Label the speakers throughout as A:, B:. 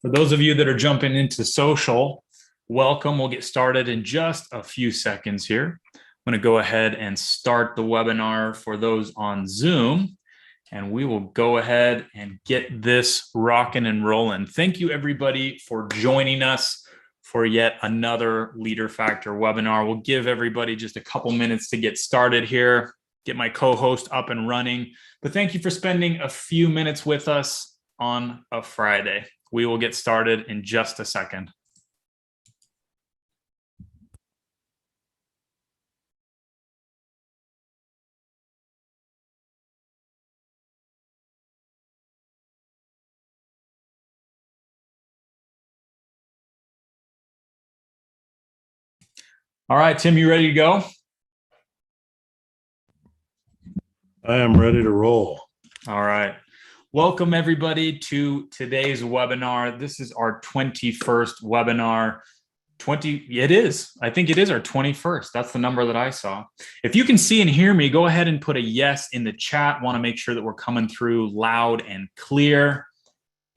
A: For those of you that are jumping into social, welcome. We'll get started in just a few seconds here. I'm going to go ahead and start the webinar for those on Zoom, and we will go ahead and get this rocking and rolling. Thank you, everybody, for joining us for yet another Leader Factor webinar. We'll give everybody just a couple minutes to get started here, get my co-host up and running. But thank you for spending a few minutes with us on a Friday. We will get started in just a second. All right, Tim, you ready to go?
B: I am ready to roll.
A: All right. Welcome, everybody, to today's webinar. This is our 21st webinar. It is. I think it is our 21st. That's the number that I saw. If you can see and hear me, go ahead and put a yes in the chat. Want to make sure that we're coming through loud and clear.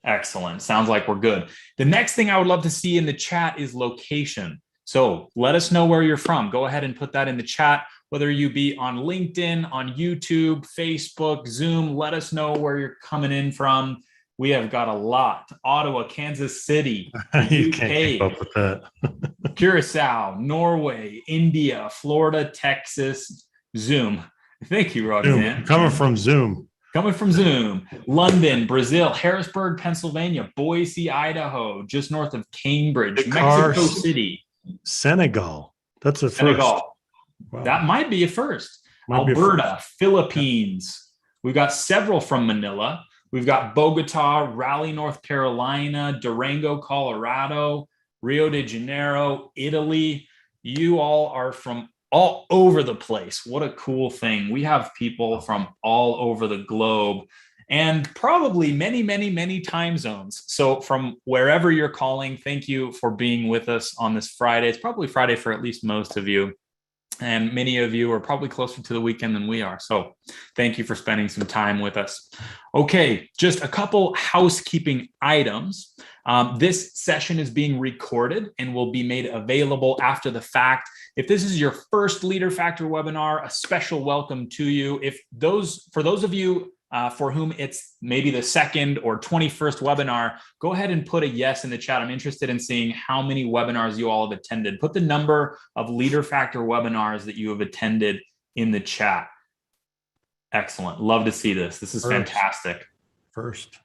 A: Excellent. Sounds like we're good. The next thing I would love to see in the chat is location. So let us know where you're from. Go ahead and put that in the chat, whether you be on LinkedIn, on YouTube, Facebook, Zoom. Let us know where you're coming in from. We have got a lot. Ottawa, Kansas City,
B: You
A: UK,
B: can't keep up with that.
A: Curacao, Norway, India, Florida, Texas, Zoom. Thank you, Roxanne.
B: Zoom. Coming from Zoom.
A: Coming from Zoom, London, Brazil, Harrisburg, Pennsylvania, Boise, Idaho, just north of Cambridge, Mexico City.
B: Senegal. That's a
A: Senegal.
B: first. Wow.
A: That might be a first.
B: Might be a
A: Alberta,
B: first.
A: Philippines. We've got several from Manila. We've got Bogota, Raleigh, North Carolina, Durango, Colorado, Rio de Janeiro, Italy. You all are from all over the place. What a cool thing. We have people from all over the globe and probably many, many, many time zones. So from wherever you're calling, thank you for being with us on this Friday. It's probably Friday for at least most of you. And many of you are probably closer to the weekend than we are. So thank you for spending some time with us. Okay, just a couple housekeeping items. This session is being recorded and will be made available after the fact. If this is your first Leader Factor webinar, a special welcome to you. For those of you for whom it's maybe the second or 21st webinar, go ahead and put a yes in the chat. I'm interested in seeing how many webinars you all have attended. Put the number of Leader Factor webinars that you have attended in the chat. Excellent. Love to see this. This is fantastic.
B: First.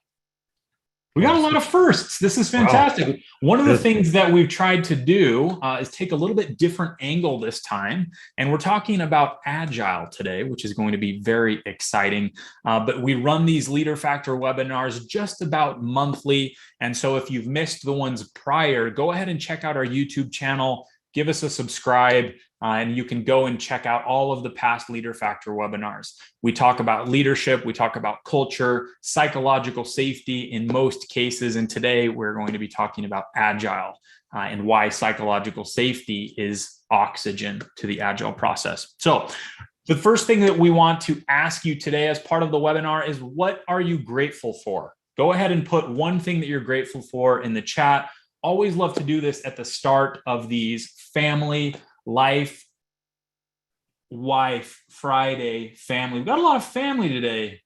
A: We got a lot of firsts. This is fantastic. Wow. One of the things that we've tried to do is take a little bit different angle this time. And we're talking about Agile today, which is going to be very exciting. But we run these Leader Factor webinars just about monthly. And so if you've missed the ones prior, go ahead and check out our YouTube channel. Give us a subscribe, and you can go and check out all of the past Leader Factor webinars. We talk about leadership, we talk about culture, psychological safety in most cases, and today we're going to be talking about Agile and why psychological safety is oxygen to the Agile process. So the first thing that we want to ask you today as part of the webinar is, what are you grateful for? Go ahead and put one thing that you're grateful for in the chat. Always love to do this at the start of these family, life, wife, Friday, family. We've got a lot of family today.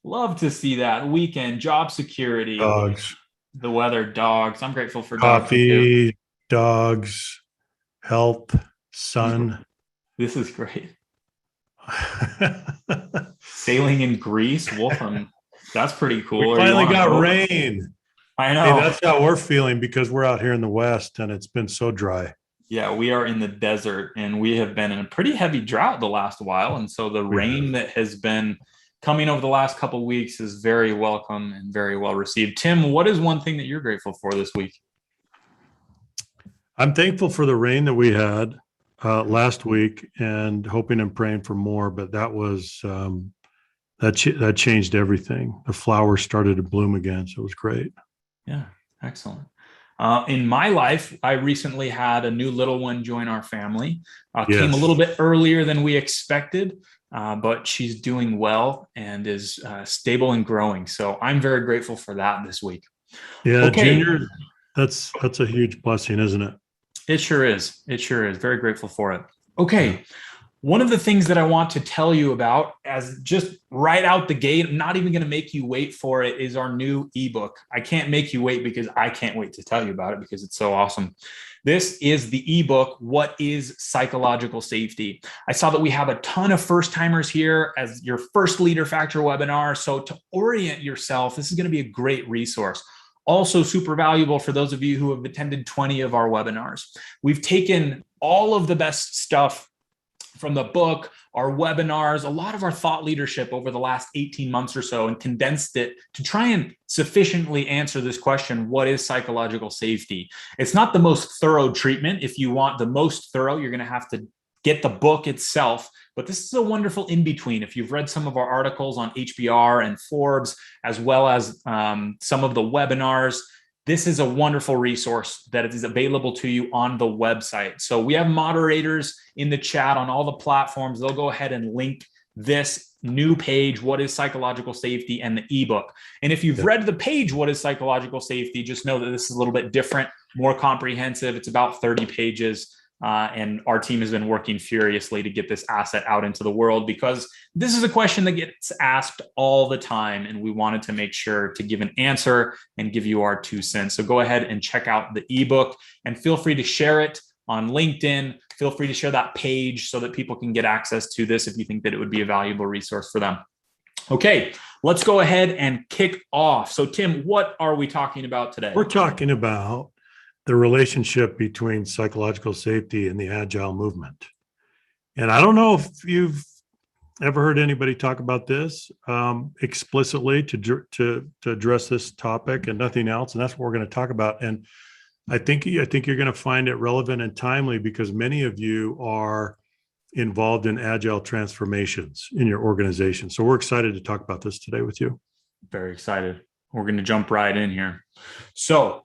A: Love to see that. Weekend, job security.
B: Dogs.
A: The weather, dogs. I'm grateful for
B: coffee, dogs, health, sun.
A: This is great. Sailing in Greece, Wolfram. That's pretty cool.
B: We finally got rain.
A: I know.
B: Hey, that's how we're feeling because we're out here in the West and it's been so dry.
A: Yeah, we are in the desert and we have been in a pretty heavy drought the last while. And so the rain that has been coming over the last couple of weeks is very welcome and very well received. Tim, what is one thing that you're grateful for this week?
B: I'm thankful for the rain that we had last week and hoping and praying for more, but that was that changed everything. The flowers started to bloom again, so it was great.
A: Yeah, excellent. In my life, I recently had a new little one join our family. Came a little bit earlier than we expected, but she's doing well and is stable and growing. So I'm very grateful for that this week.
B: Yeah,
A: Okay.
B: Junior, that's a huge blessing, isn't it?
A: It sure is. It sure is. Very grateful for it.
B: Yeah.
A: Okay. One of the things that I want to tell you about, as just right out the gate, I'm not even going to make you wait for it, is our new ebook. I can't make you wait because I can't wait to tell you about it because it's so awesome. This is the ebook, What is Psychological Safety? I saw that we have a ton of first timers here as your first Leader Factor webinar. So to orient yourself, this is going to be a great resource. Also super valuable for those of you who have attended 20 of our webinars. We've taken all of the best stuff from the book, our webinars, a lot of our thought leadership over the last 18 months or so, and condensed it to try and sufficiently answer this question, what is psychological safety? It's not the most thorough treatment. If you want the most thorough, you're going to have to get the book itself. But this is a wonderful in-between. If you've read some of our articles on HBR and Forbes, as well as some of the webinars, this is a wonderful resource that is available to you on the website. So we have moderators in the chat on all the platforms. They'll go ahead and link this new page, What is Psychological Safety, and the ebook. And if you've read the page, What is Psychological Safety, just know that this is a little bit different, more comprehensive. It's about 30 pages. And our team has been working furiously to get this asset out into the world because this is a question that gets asked all the time. And we wanted to make sure to give an answer and give you our 2 cents. So go ahead and check out the ebook and feel free to share it on LinkedIn. Feel free to share that page so that people can get access to this if you think that it would be a valuable resource for them. Okay, let's go ahead and kick off. So Tim, what are we talking about today?
B: We're talking about the relationship between psychological safety and the Agile movement. And I don't know if you've ever heard anybody talk about this explicitly to address this topic and nothing else. And that's what we're going to talk about. And I think you're going to find it relevant and timely because many of you are involved in Agile transformations in your organization. So we're excited to talk about this today with you.
A: Very excited. We're going to jump right in here. So,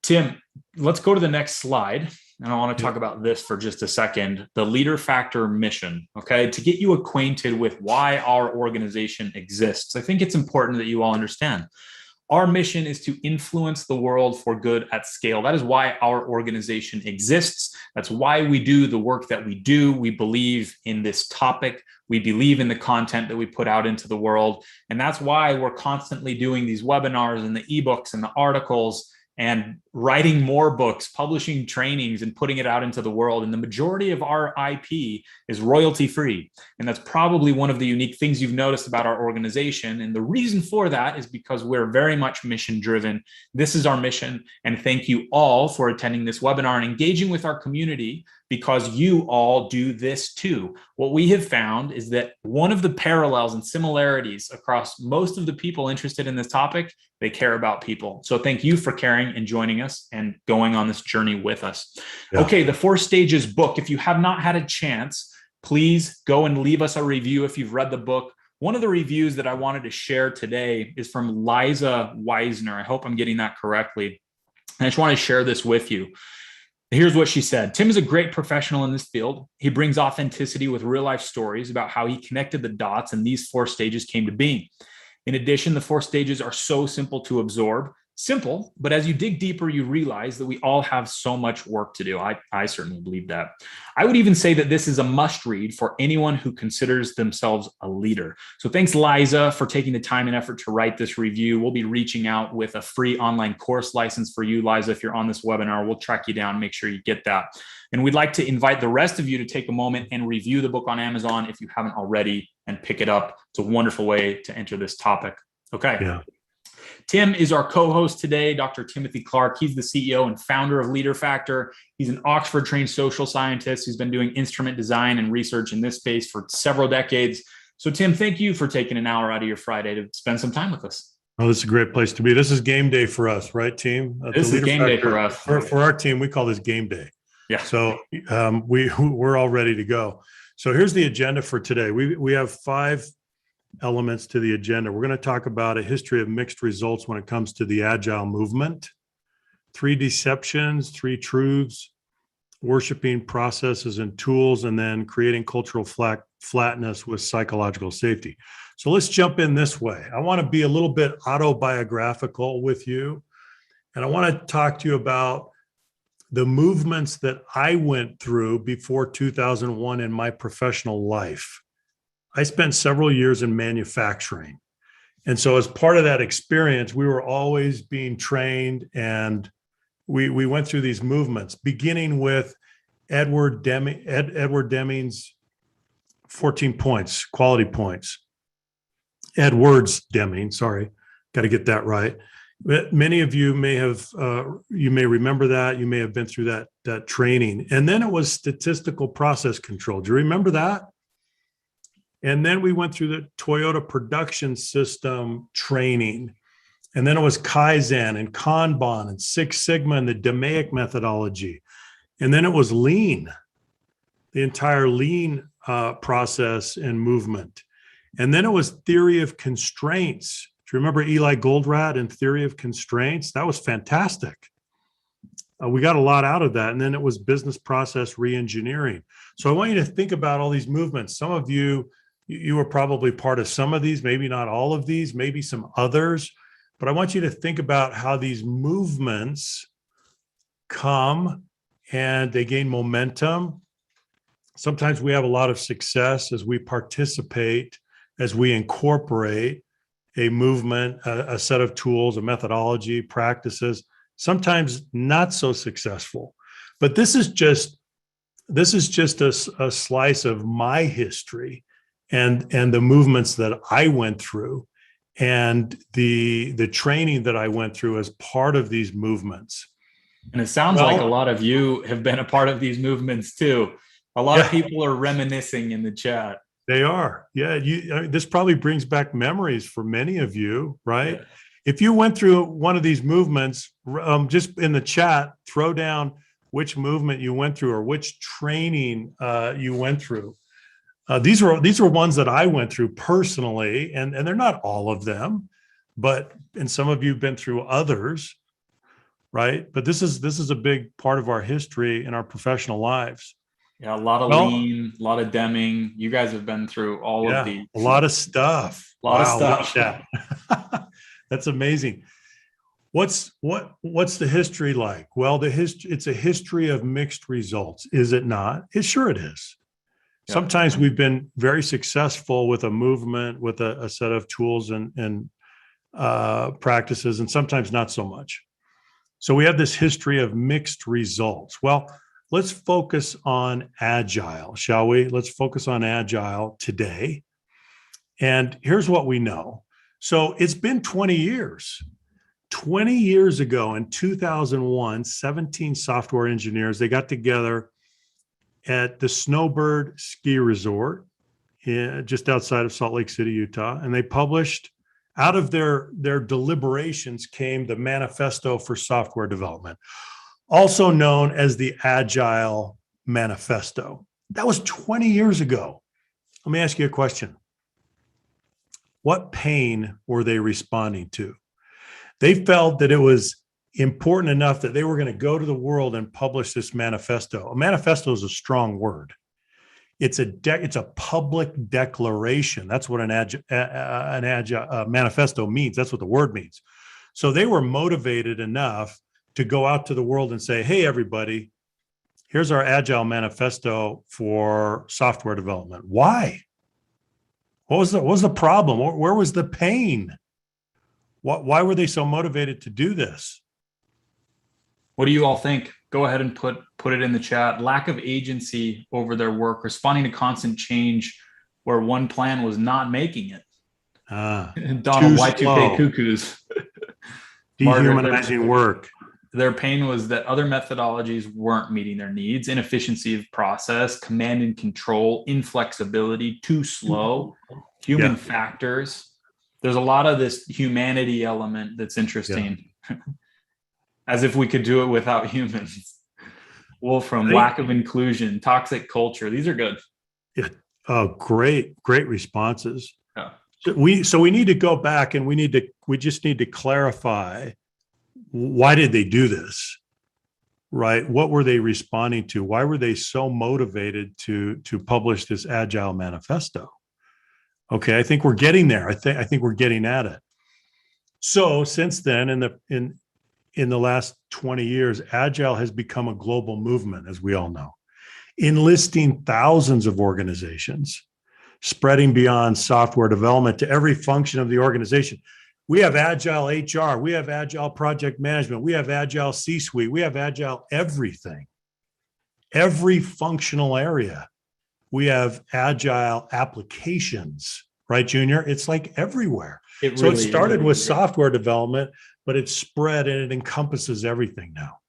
A: Tim, let's go to the next slide. And I want to talk about this for just a second, the Leader Factor mission, okay, to get you acquainted with why our organization exists. I think it's important that you all understand. Our mission is to influence the world for good at scale. That is why our organization exists. That's why we do the work that we do. We believe in this topic. We believe in the content that we put out into the world. And that's why we're constantly doing these webinars and the ebooks and the articles and writing more books, publishing trainings, and putting it out into the world. And the majority of our IP is royalty free. And that's probably one of the unique things you've noticed about our organization. And the reason for that is because we're very much mission driven. This is our mission. And thank you all for attending this webinar and engaging with our community because you all do this too. What we have found is that one of the parallels and similarities across most of the people interested in this topic, they care about people. So thank you for caring and joining us and going on this journey with us. Yeah. Okay, the 4 Stages book. If you have not had a chance, please go and leave us a review if you've read the book. One of the reviews that I wanted to share today is from Liza Weisner. I hope I'm getting that correctly. And I just want to share this with you. Here's what she said. Tim is a great professional in this field. He brings authenticity with real life stories about how he connected the dots and these 4 stages came to being. In addition, the 4 stages are so simple to absorb. Simple, but as you dig deeper, you realize that we all have so much work to do. I certainly believe that. I would even say that this is a must read for anyone who considers themselves a leader. So thanks, Liza, for taking the time and effort to write this review. We'll be reaching out with a free online course license for you, Liza. If you're on this webinar, we'll track you down, make sure you get that. And we'd like to invite the rest of you to take a moment and review the book on Amazon if you haven't already and pick it up. It's a wonderful way to enter this topic. Okay.
B: Yeah.
A: Tim is our co-host today, Dr. Timothy Clark. He's the CEO and founder of Leader Factor. He's an Oxford-trained social scientist who's been doing instrument design and research in this space for several decades. So Tim, thank you for taking an hour out of your Friday to spend some time with us.
B: Oh, this is a great place to be. This is game day for us, right, team?
A: This is game day for us.
B: For our team, we call this game day.
A: Yeah.
B: So we're all ready to go. So here's the agenda for today. We have 5 elements to the agenda. We're going to talk about a history of mixed results when it comes to the Agile movement, 3 deceptions, 3 truths, worshiping processes and tools, and then creating cultural flatness with psychological safety. So let's jump in this way. I want to be a little bit autobiographical with you, and I want to talk to you about the movements that I went through before 2001 in my professional life. I spent several years in manufacturing. And so as part of that experience, we were always being trained, and we went through these movements, beginning with Edward Deming's 14 points, quality points. Edwards Deming, sorry, got to get that right. But many of you may have, you may remember that. You may have been through that training. And then it was statistical process control. Do you remember that? And then we went through the Toyota production system training. And then it was Kaizen and Kanban and Six Sigma and the DMAIC methodology. And then it was Lean, the entire Lean process and movement. And then it was theory of constraints. Do you remember Eli Goldratt and theory of constraints? That was fantastic. We got a lot out of that. And then it was business process reengineering. So I want you to think about all these movements. Some of you were probably part of some of these, maybe not all of these, maybe some others. But I want you to think about how these movements come and they gain momentum. Sometimes we have a lot of success as we participate, as we incorporate a movement, a set of tools, a methodology, practices, sometimes not so successful. But this is just a slice of my history and the movements that I went through and the training that I went through as part of these movements.
A: And it sounds like a lot of you have been a part of these movements too. A lot of people are reminiscing in the chat.
B: They are. Yeah. This probably brings back memories for many of you, right? Yeah. If you went through one of these movements, just in the chat, throw down which movement you went through or which training you went through. These were ones that I went through personally, and they're not all of them, and some of you have been through others, right? But this is a big part of our history in our professional lives.
A: Yeah, a lot of Lean, a lot of Deming. You guys have been through all of these.
B: A lot of stuff.
A: A lot of stuff.
B: That. That's amazing. What's the history like? Well, it's a history of mixed results, is it not? Sure it is. Yeah. Sometimes we've been very successful with a movement, with a set of tools and practices, and sometimes not so much. So we have this history of mixed results. Well, let's focus on Agile, shall we? Let's focus on Agile today. And here's what we know. So it's been 20 years. 20 years ago in 2001, 17 software engineers, they got together at the Snowbird Ski Resort just outside of Salt Lake City, Utah. And they published, out of their deliberations came the Manifesto for Software Development, also known as the Agile Manifesto. That was 20 years ago. Let me ask you a question. What pain were they responding to? They felt that it was important enough that they were going to go to the world and publish this manifesto. A manifesto is a strong word. It's a public declaration. That's what an Agile manifesto means. That's what the word means. So they were motivated enough to go out to the world and say, hey, everybody, here's our Agile manifesto for software development. Why? What was the problem? Where was the pain? Why were they so motivated to do this?
A: What do you all think? Go ahead and put it in the chat. Lack of agency over their work, responding to constant change where one plan was not making it. Donald, Y2K cuckoos.
B: Dehumanizing work.
A: Their pain was that other methodologies weren't meeting their needs, inefficiency of process, command and control, inflexibility, too slow, human factors. There's a lot of this humanity element that's interesting. Yeah. As if we could do it without humans. Wolfram, lack of inclusion, toxic culture. These are good.
B: Yeah. Oh, great responses.
A: Yeah.
B: So we need to go back and we just need to clarify, why did they do this? right? What were they responding to? Why were they so motivated to publish this Agile manifesto? Okay, I think we're getting there. I think we're getting at it. So since then, in the last 20 years, Agile has become a global movement, as we all know, enlisting thousands of organizations, spreading beyond software development to every function of the organization. We have Agile HR, we have Agile project management, we have Agile C-suite, we have Agile everything, every functional area. We have Agile applications, right, Junior? It's like everywhere. So it started with software development, but it's spread and it encompasses everything now.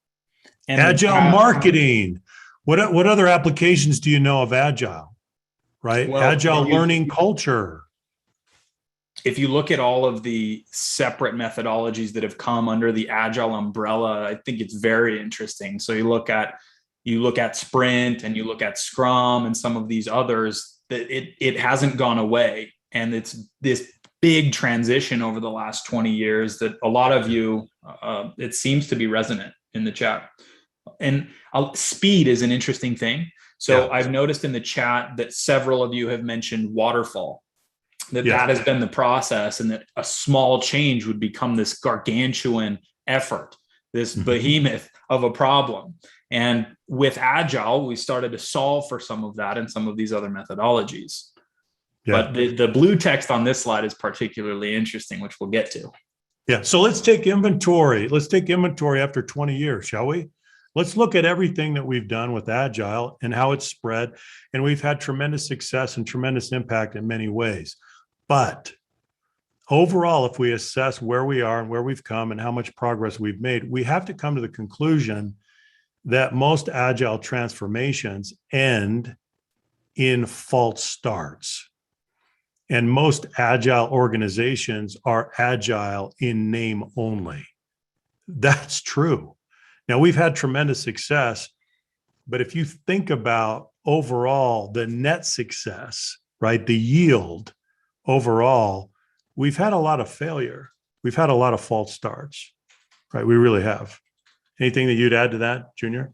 B: And Agile marketing. What other applications do you know of Agile, right? Well, Agile learning culture.
A: If you look at all of the separate methodologies that have come under the Agile umbrella, I think it's very interesting. So you look at Sprint and you look at Scrum and some of these others, that it hasn't gone away. And it's this big transition over the last 20 years that a lot of you, it seems to be resonant in the chat. And speed is an interesting thing. So yeah. I've noticed in the chat that several of you have mentioned waterfall, that has been the process, and that a small change would become this gargantuan effort, this behemoth of a problem. And with Agile, we started to solve for some of that and some of these other methodologies. Yeah. But the blue text on this slide is particularly interesting, which we'll get to.
B: Yeah. So let's take inventory. Let's take inventory after 20 years, shall we? Let's look at everything that we've done with Agile and how it's spread. And we've had tremendous success and tremendous impact in many ways. But overall, if we assess where we are and where we've come and how much progress we've made, we have to come to the conclusion that most Agile transformations end in false starts. And most Agile organizations are Agile in name only. That's true. Now, we've had tremendous success, but if you think about overall the net success, right, the yield overall, we've had a lot of failure. We've had a lot of false starts, right? We really have. Anything that you'd add to that, Junior?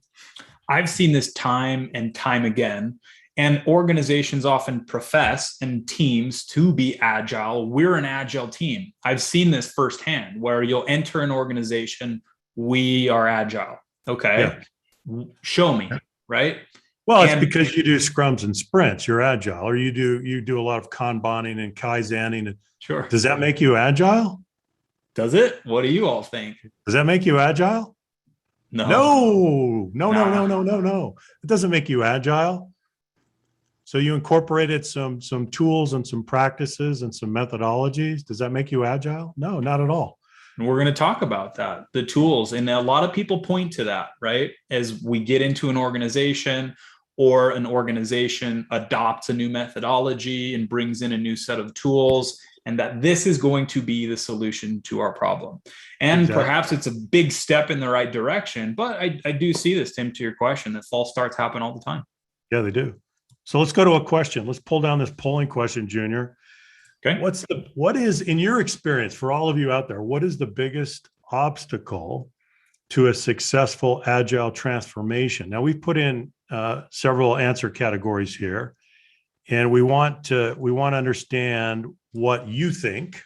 A: I've seen this time and time again. And organizations often profess, and teams, to be Agile. We're an Agile team. I've seen this firsthand, where you'll enter an organization, we are Agile. Okay, show me, right?
B: Well, it's because you do scrums and sprints, you're Agile, or you do a lot of Kanbaning and Kaizening.
A: Sure.
B: Does that make you Agile?
A: Does it? What do you all think?
B: Does that make you Agile? No. It doesn't make you Agile. So you incorporated some tools and some practices and some methodologies. Does that make you Agile? No, not at all.
A: And we're going to talk about that, the tools. And a lot of people point to that, right? As we get into an organization, or an organization adopts a new methodology and brings in a new set of tools, and that this is going to be the solution to our problem. And perhaps it's a big step in the right direction, but I do see this, Tim, to your question, that false starts happen all the time.
B: Yeah, they do. So let's go to a question. Let's pull down this polling question, Junior.
A: Okay.
B: What is, in your experience, for all of you out there, what is the biggest obstacle to a successful Agile transformation? Now, we've put in several answer categories here, and we want to understand what you think.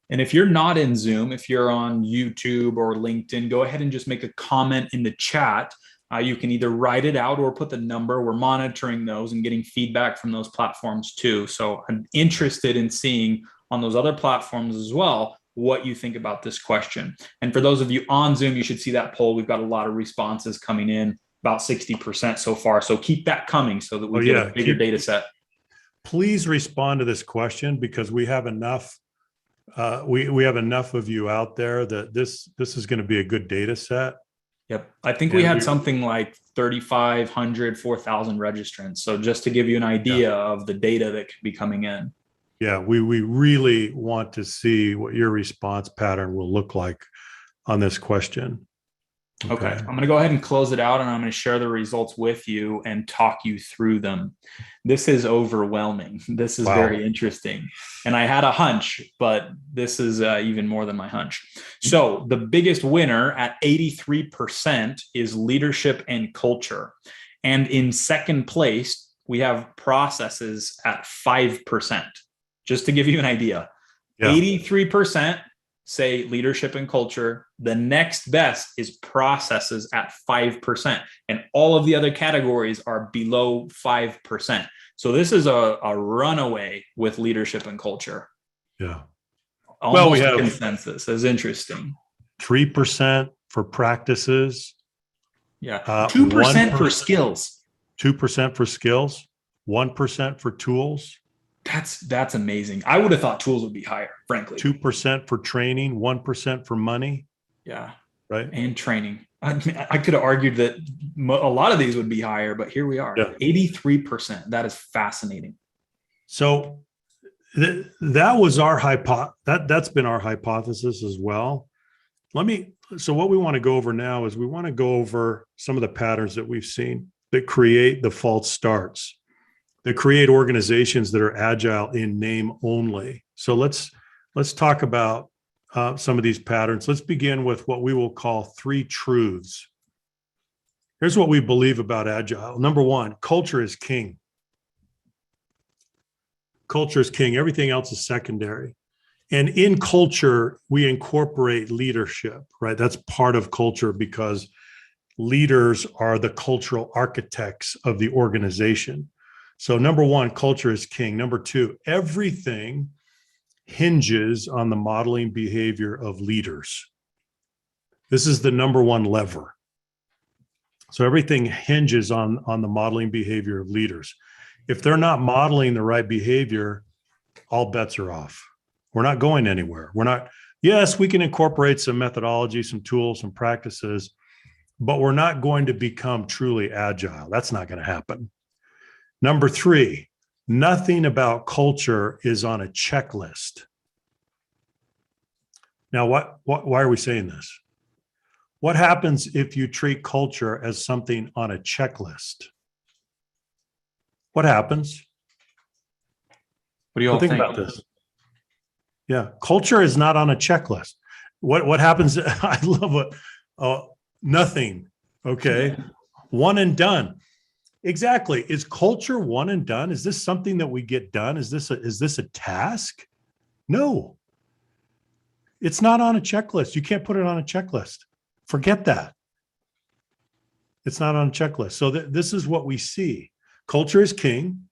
A: And if you're not in Zoom, if you're on YouTube or LinkedIn, go ahead and just make a comment in the chat. You can either write it out or put the number. We're monitoring those and getting feedback from those platforms too. So I'm interested in seeing on those other platforms as well what you think about this question. And for those of you on Zoom, you should see that poll. We've got a lot of responses coming in, about 60% so far. So keep that coming so that we get a bigger data set.
B: Please respond to this question, because we have enough. We have enough of you out there that this is going to be a good data set.
A: Yep. I think we had something like 3,500, 4,000 registrants. So just to give you an idea of the data that could be coming in.
B: Yeah, we really want to see what your response pattern will look like on this question.
A: Okay.
B: Okay.
A: I'm going to go ahead and close it out and I'm going to share the results with you and talk you through them. This is overwhelming. This is
B: Wow.
A: very interesting. And I had a hunch, but this is even more than my hunch. So the biggest winner at 83% is leadership and culture. And in second place, we have processes at 5%. Just to give you an idea,
B: Yeah.
A: 83% say leadership and culture. The next best is processes at 5%. And all of the other categories are below 5%. So this is a runaway with leadership and culture.
B: Yeah. Well, we
A: Almost a
B: have
A: consensus. Is interesting.
B: 3% for practices.
A: Yeah. 2% for
B: 1%,
A: skills.
B: 2% for skills, 1% for tools,
A: That's amazing. I would have thought tools would be higher, frankly.
B: 2% for training, 1% for money.
A: Yeah.
B: Right.
A: And training. I could have argued that a lot of these would be higher, but here we are.
B: Yeah.
A: 83%. That is fascinating.
B: So that was our that's been our hypothesis as well. So what we want to go over now is we want to go over some of the patterns that we've seen that create the false starts, that create organizations that are agile in name only. So let's talk about some of these patterns. Let's begin with what we will call 3 truths. Here's what we believe about agile. Number 1, culture is king. Culture is king. Everything else is secondary. And in culture, we incorporate leadership, right? That's part of culture because leaders are the cultural architects of the organization. So number 1, culture is king. Number 2, everything hinges on the modeling behavior of leaders. This is the number 1 lever. So everything hinges on the modeling behavior of leaders. If they're not modeling the right behavior, all bets are off. We're not going anywhere. Yes, we can incorporate some methodology, some tools, some practices, but we're not going to become truly agile. That's not going to happen. Number 3, nothing about culture is on a checklist. Now, why are we saying this? What happens if you treat culture as something on a checklist? What happens?
A: What do you all
B: think about this? Yeah, culture is not on a checklist. What happens? I love what nothing. Okay, one and done. Exactly. Is culture one and done? Is this something that we get done? Is this a task? No. It's not on a checklist. You can't put it on a checklist. Forget that. It's not on a checklist. So this is what we see. Culture is king.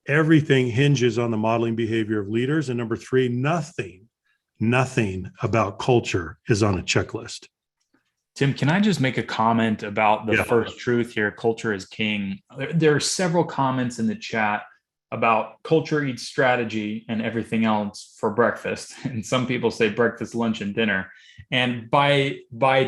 B: Everything hinges on the modeling behavior of leaders. And number 3, nothing about culture is on a checklist.
A: Tim, can I just make a comment about the first truth here? Culture is king. There are several comments in the chat about culture eats strategy and everything else for breakfast. And some people say breakfast, lunch, and dinner. And by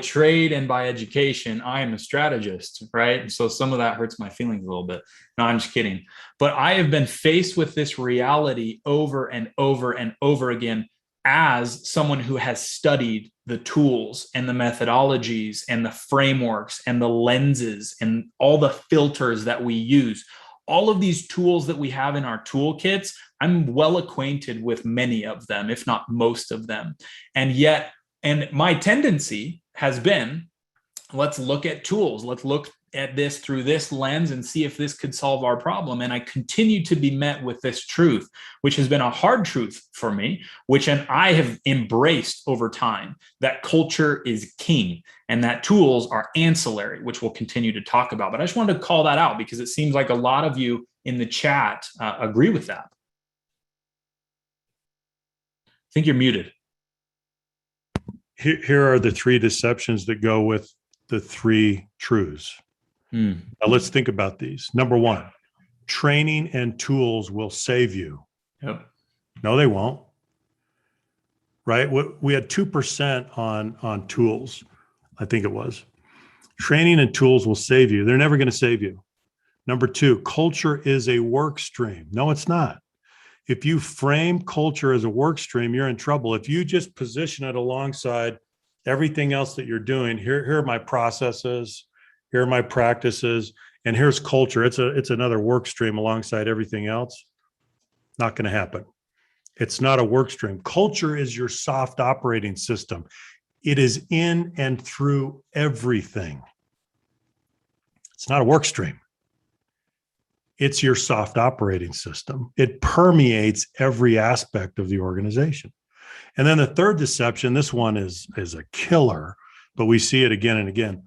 A: trade and by education, I am a strategist, right? And so some of that hurts my feelings a little bit. No, I'm just kidding. But I have been faced with this reality over and over and over again as someone who has studied the tools and the methodologies and the frameworks and the lenses and all the filters that we use. All of these tools that we have in our toolkits, I'm well acquainted with many of them, if not most of them. And my tendency has been, let's look at tools. Let's look at this through this lens and see if this could solve our problem. And I continue to be met with this truth, which has been a hard truth for me, and I have embraced over time, that culture is king and that tools are ancillary, which we'll continue to talk about. But I just wanted to call that out because it seems like a lot of you in the chat agree with that. I think you're muted.
B: Here are the 3 deceptions that go with the 3 truths. Now let's think about these. Number 1, training and tools will save you.
A: Yep.
B: No, they won't. Right? We had 2% on tools, I think it was. Training and tools will save you. They're never going to save you. Number 2, culture is a work stream. No, it's not. If you frame culture as a work stream, you're in trouble. If you just position it alongside everything else that you're doing, here are my processes, here are my practices, and here's culture. It's another work stream alongside everything else. Not going to happen. It's not a work stream. Culture is your soft operating system. It is in and through everything. It's not a work stream. It's your soft operating system. It permeates every aspect of the organization. And then the third deception, this one is a killer, but we see it again and again.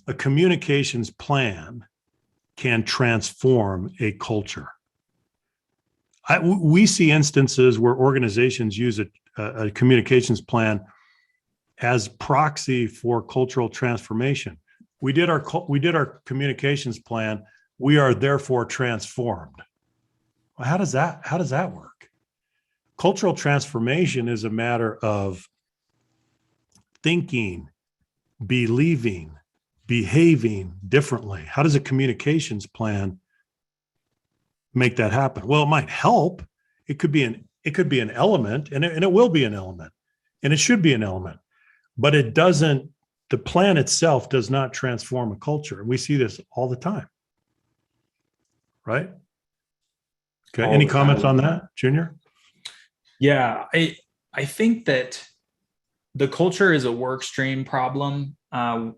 B: A communications plan can transform a culture. We see instances where organizations use a communications plan as proxy for cultural transformation. We did our communications plan. We are therefore transformed. Well, how does that work? Cultural transformation is a matter of thinking, believing, behaving differently. How does a communications plan make that happen? Well, it might help. It could be an element, and it will be an element, and it should be an element, but it doesn't. The plan itself does not transform a culture. We see this all the time, right? Okay. Any comments on that, Junior?
A: Yeah, I think that the culture is a work stream problem.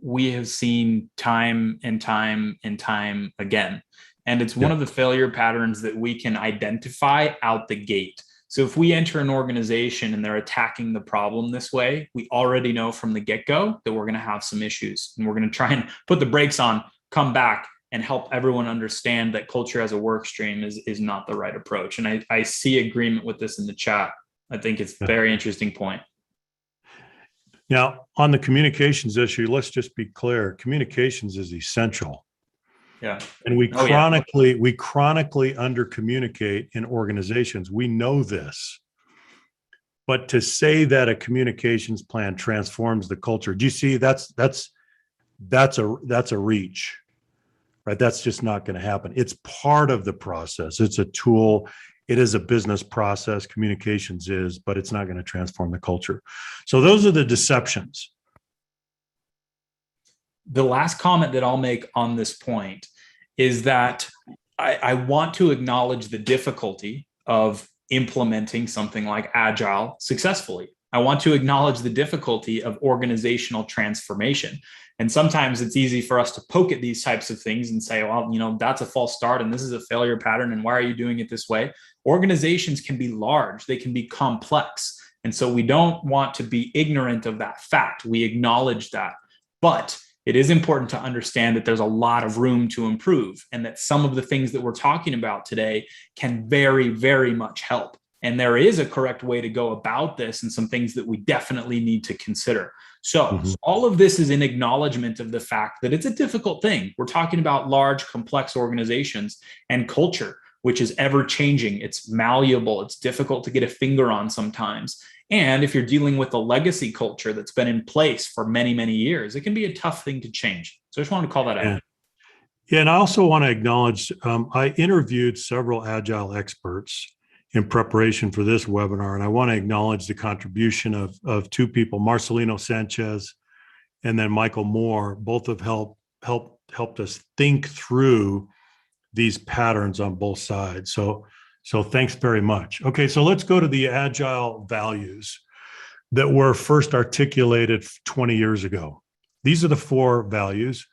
A: We have seen time and time and time again. And it's one of the failure patterns that we can identify out the gate. So if we enter an organization and they're attacking the problem this way, we already know from the get-go that we're going to have some issues. And we're going to try and put the brakes on, come back, and help everyone understand that culture as a work stream is not the right approach. And I see agreement with this in the chat. I think it's a very interesting point.
B: Now, on the communications issue, let's just be clear. Communications is essential.
A: Yeah.
B: And we chronically under communicate in organizations. We know this. But to say that a communications plan transforms the culture, do you see that's a reach, right? That's just not going to happen. It's part of the process. It's a tool. It is a business process. Communications is, but it's not going to transform the culture. So those are the deceptions.
A: The last comment that I'll make on this point is that I want to acknowledge the difficulty of implementing something like Agile successfully. I want to acknowledge the difficulty of organizational transformation. And sometimes it's easy for us to poke at these types of things and say, well, that's a false start and this is a failure pattern. And why are you doing it this way? Organizations can be large, they can be complex. And so we don't want to be ignorant of that fact. We acknowledge that. But it is important to understand that there's a lot of room to improve and that some of the things that we're talking about today can very, very much help. And there is a correct way to go about this and some things that we definitely need to consider. So all of this is an acknowledgement of the fact that it's a difficult thing. We're talking about large, complex organizations and culture, which is ever changing. It's malleable. It's difficult to get a finger on sometimes. And if you're dealing with a legacy culture that's been in place for many, many years, it can be a tough thing to change. So I just wanted to call that out.
B: Yeah, and I also want to acknowledge, I interviewed several Agile experts in preparation for this webinar, and I want to acknowledge the contribution of two people, Marcelino Sanchez and then Michael Moore. Both have helped us think through these patterns on both sides. So thanks very much. Okay, so let's go to the Agile values that were first articulated 20 years ago. These are the 4 values: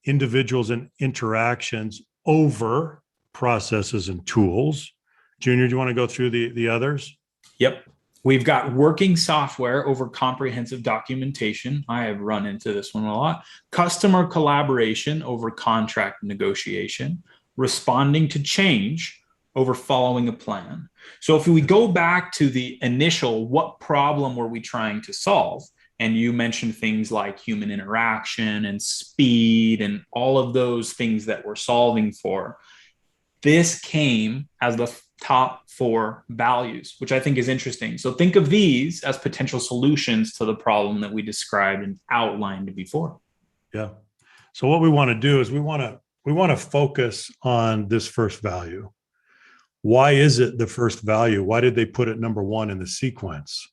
B: individuals and interactions over processes and tools. Junior, do you want to go through the others?
A: Yep. We've got working software over comprehensive documentation. I have run into this one a lot. Customer collaboration over contract negotiation. Responding to change over following a plan. So if we go back to the initial, what problem were we trying to solve? And you mentioned things like human interaction and speed and all of those things that we're solving for. This came as the top 4 values, which I think is interesting. So think of these as potential solutions to the problem that we described and outlined before.
B: Yeah. So what we want to do is we want to focus on this first value. Why is it the first value? Why did they put it number 1 in the sequence?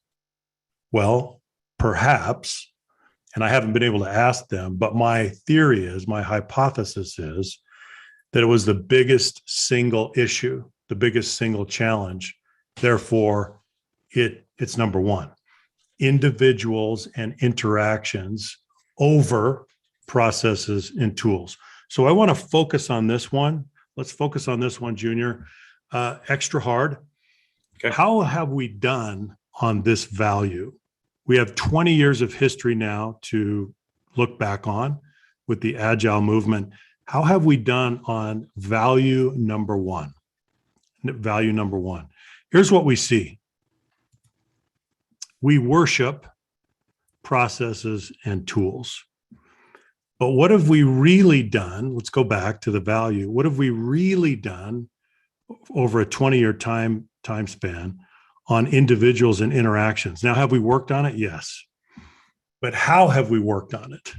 B: Well, perhaps and I haven't been able to ask them, but my theory is, my hypothesis is that it was the biggest single issue, the biggest single challenge. Therefore, it's number one. Individuals and interactions over processes and tools. So I want to focus on this one. Let's focus on this one, Junior. Extra hard.
A: Okay.
B: How have we done on this value? We have 20 years of history now to look back on with the Agile movement. How have we done on value number one? Value number one. Here's what we see. We worship processes and tools. But what have we really done? Let's go back to the value. What have we really done over a 20-year time span on individuals and interactions? Now, have we worked on it? Yes. But how have we worked on it?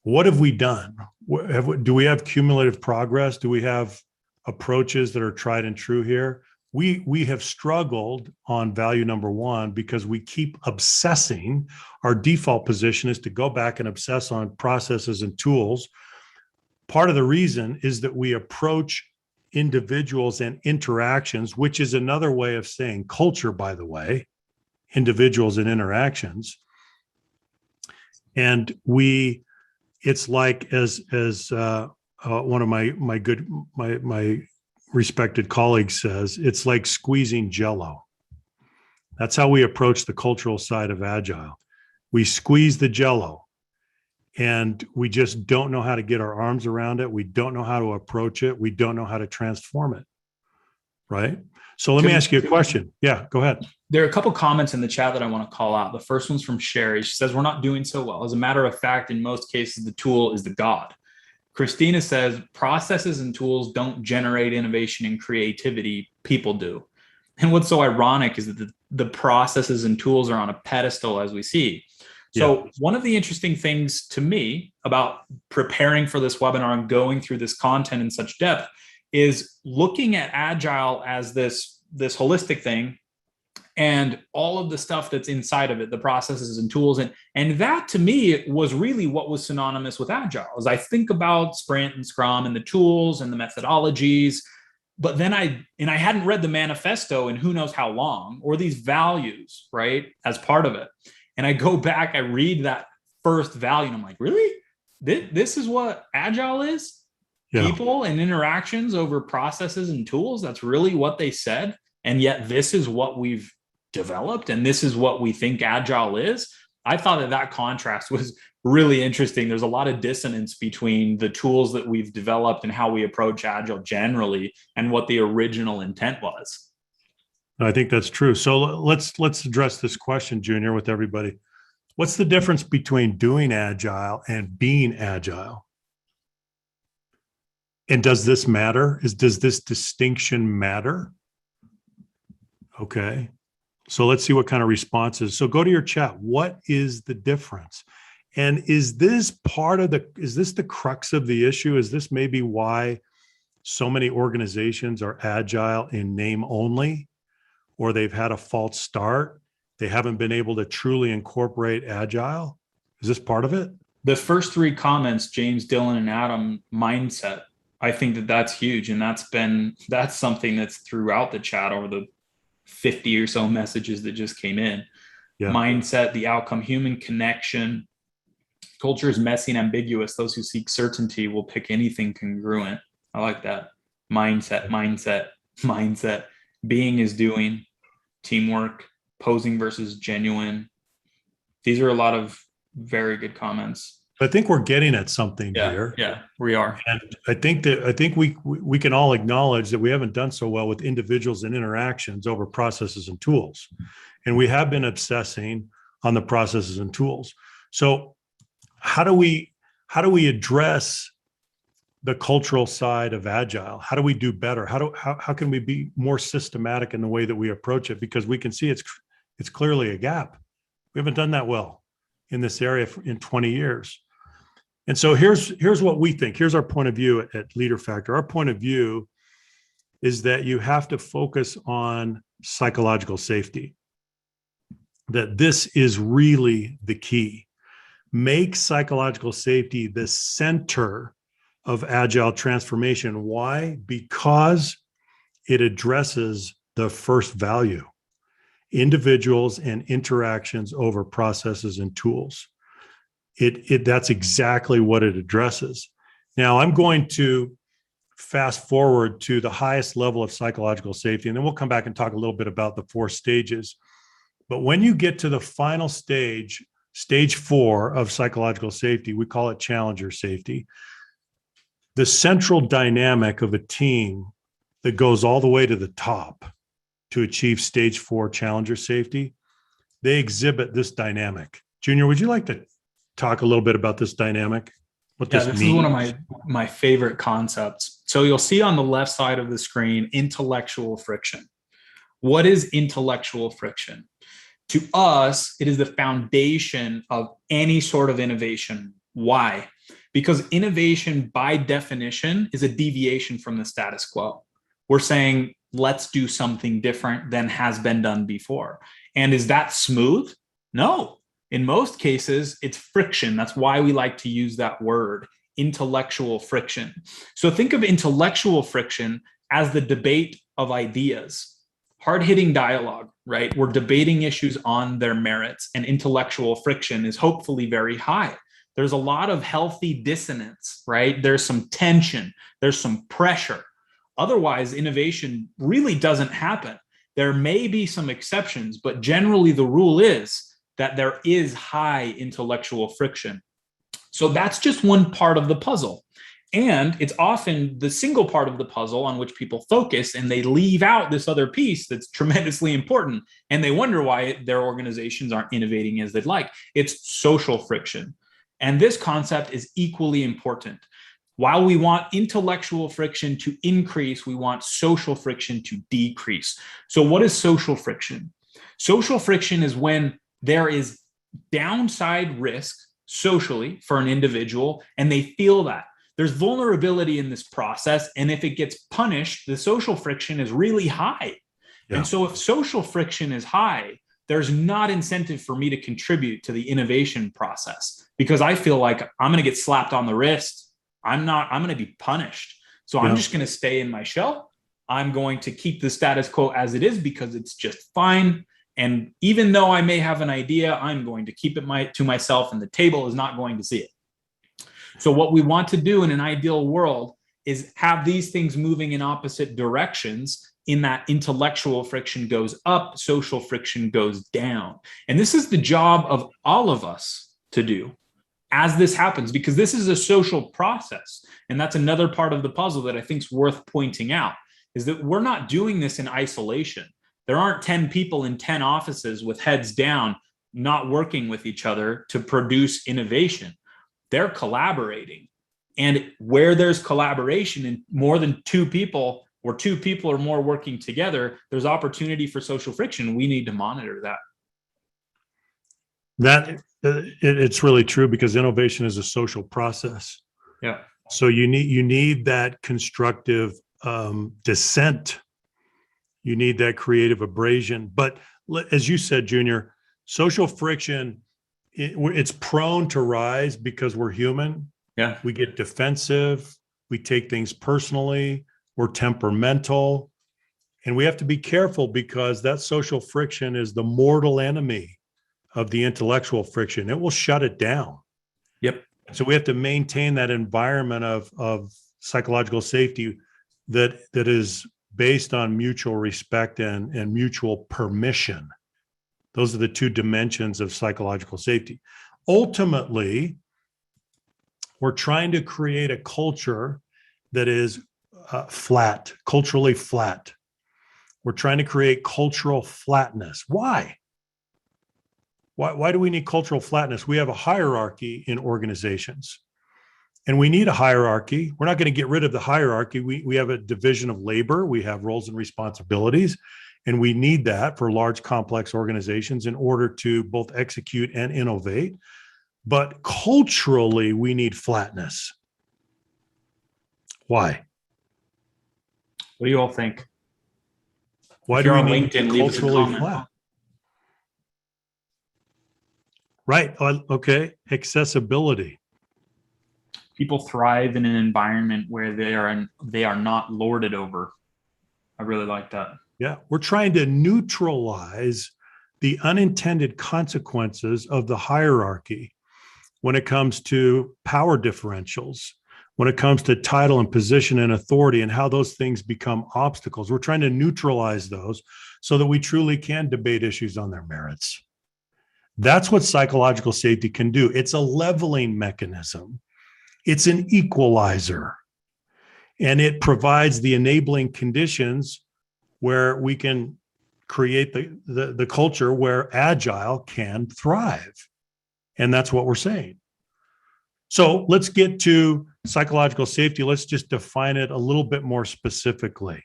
B: What have we done? Do we have cumulative progress? Do we have approaches that are tried and true here? We have struggled on value number one because we keep obsessing. Our default position is to go back and obsess on processes and tools. Part of the reason is that we approach individuals and interactions, which is another way of saying culture, by the way, individuals and interactions. And it's like, as one of my respected colleagues says, it's like squeezing Jell-O. That's how we approach the cultural side of Agile. We squeeze the Jell-O, and we just don't know how to get our arms around it. We don't know how to approach it. We don't know how to transform it. Right? So let me ask you a question. Yeah, go ahead.
A: There are a couple comments in the chat that I want to call out. The first one's from Sherry. She says, we're not doing so well. As a matter of fact, in most cases, the tool is the God. Christina says, processes and tools don't generate innovation and creativity. People do. And what's so ironic is that the processes and tools are on a pedestal, as we see. So one of the interesting things to me about preparing for this webinar and going through this content in such depth is looking at Agile as this holistic thing, and all of the stuff that's inside of it, the processes and tools. And that to me was really what was synonymous with Agile. As I think about Sprint and Scrum and the tools and the methodologies, but then I hadn't read the manifesto in who knows how long, or these values, right, as part of it. And I go back, I read that first value, and I'm like, really? This is what Agile is? Yeah. People and interactions over processes and tools? That's really what they said. And yet this is what we've developed, and this is what we think Agile is. I thought that contrast was really interesting. There's a lot of dissonance between the tools that we've developed and how we approach Agile generally and what the original intent was.
B: I think that's true. So let's address this question, Junior, with everybody. What's the difference between doing Agile and being Agile? And does this matter? Does this distinction matter? Okay. So let's see what kind of responses. So go to your chat. What is the difference? And is this the crux of the issue? Is this maybe why so many organizations are Agile in name only, or they've had a false start? They haven't been able to truly incorporate Agile? Is this part of it?
A: The first three comments, James, Dylan, and Adam, mindset. I think that's huge. And that's something that's throughout the chat over the 50 or so messages that just came in. Yeah. Mindset, the outcome, human connection. Culture is messy and ambiguous. Those who seek certainty will pick anything congruent. I like that. Mindset. Being is doing. Teamwork. Posing versus genuine. These are a lot of very good comments.
B: I think we're getting at something here.
A: Yeah, we are.
B: And I think we can all acknowledge that we haven't done so well with individuals and interactions over processes and tools. And we have been obsessing on the processes and tools. So how do we address the cultural side of Agile? How do we do better? How can we be more systematic in the way that we approach it? Because we can see it's clearly a gap. We haven't done that well in this area in 20 years. And so here's what we think. Here's our point of view at Leader Factor. Our point of view is that you have to focus on psychological safety, that this is really the key. make psychological safety the center of agile transformation. Why? Because it addresses the first value, individuals and interactions over processes and tools. That's exactly what it addresses. Now, I'm going to fast forward to the highest level of psychological safety, and then we'll come back and talk a little bit about the 4 stages. But when you get to the final stage, stage 4 of psychological safety, we call it challenger safety. The central dynamic of a team that goes all the way to the top to achieve stage 4 challenger safety, they exhibit this dynamic. Junior, would you like to talk a little bit about this dynamic? What this means?
A: Is one of my favorite concepts. So you'll see on the left side of the screen, intellectual friction. What is intellectual friction? To us, it is the foundation of any sort of innovation. Why? Because innovation, by definition, is a deviation from the status quo. We're saying, let's do something different than has been done before. And is that smooth? No. In most cases, it's friction. That's why we like to use that word, intellectual friction. So think of intellectual friction as the debate of ideas, hard-hitting dialogue, right? We're debating issues on their merits, and intellectual friction is hopefully very high. There's a lot of healthy dissonance, right? There's some tension, there's some pressure. Otherwise, innovation really doesn't happen. There may be some exceptions, but generally the rule is that there is high intellectual friction. So that's just one part of the puzzle. And it's often the single part of the puzzle on which people focus, and they leave out this other piece that's tremendously important. And they wonder why their organizations aren't innovating as they'd like. It's social friction. And this concept is equally important. While we want intellectual friction to increase, we want social friction to decrease. So what is social friction? Social friction is when there is downside risk socially for an individual, and they feel that. There's vulnerability in this process, and if it gets punished, the social friction is really high. Yeah. And so if social friction is high, there's not incentive for me to contribute to the innovation process because I feel like I'm going to get slapped on the wrist. I'm going to be punished. So I'm just going to stay in my shell. I'm going to keep the status quo as it is because it's just fine. And even though I may have an idea, I'm going to keep it to myself, and the table is not going to see it. So what we want to do in an ideal world is have these things moving in opposite directions, in that intellectual friction goes up, social friction goes down. And this is the job of all of us to do as this happens, because this is a social process. And that's another part of the puzzle that I think is worth pointing out, is that we're not doing this in isolation. There aren't 10 people in 10 offices with heads down, not working with each other to produce innovation. They're collaborating. And where there's collaboration and more than 2 people or 2 people or more working together, there's opportunity for social friction. We need to monitor that.
B: It's really true, because innovation is a social process.
A: Yeah.
B: So you need that constructive dissent. You need that creative abrasion. But as you said, Junior, social friction, it's prone to rise because we're human.
A: Yeah.
B: We get defensive. We take things personally. We're temperamental. And we have to be careful, because that social friction is the mortal enemy of the intellectual friction. It will shut it down.
A: Yep.
B: So we have to maintain that environment of psychological safety that is based on mutual respect and mutual permission. Those are the 2 dimensions of psychological safety. Ultimately, we're trying to create a culture that is flat, culturally flat. We're trying to create cultural flatness. Why? Why do we need cultural flatness? We have a hierarchy in organizations, and we need a hierarchy. We're not going to get rid of the hierarchy. We have a division of labor. We have roles and responsibilities, and we need that for large, complex organizations in order to both execute and innovate. But culturally, we need flatness. Why?
A: What do you all think?
B: Why do we need to be culturally flat? Right. Okay. Accessibility.
A: People thrive in an environment where they are not lorded over. I really like that.
B: Yeah. We're trying to neutralize the unintended consequences of the hierarchy when it comes to power differentials, when it comes to title and position and authority and how those things become obstacles. We're trying to neutralize those so that we truly can debate issues on their merits. That's what psychological safety can do. It's a leveling mechanism, it's an equalizer, and it provides the enabling conditions where we can create the culture where Agile can thrive. And that's what we're saying. So let's get to psychological safety. Let's just define it a little bit more specifically.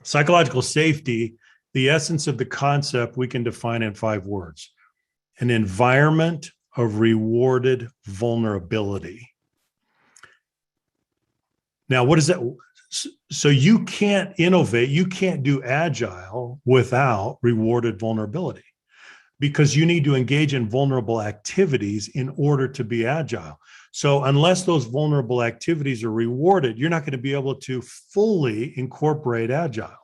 B: Psychological safety, the essence of the concept, we can define in 5 words: an environment of rewarded vulnerability. Now, what is that? So you can't innovate, you can't do Agile without rewarded vulnerability, because you need to engage in vulnerable activities in order to be Agile. So unless those vulnerable activities are rewarded, you're not going to be able to fully incorporate Agile.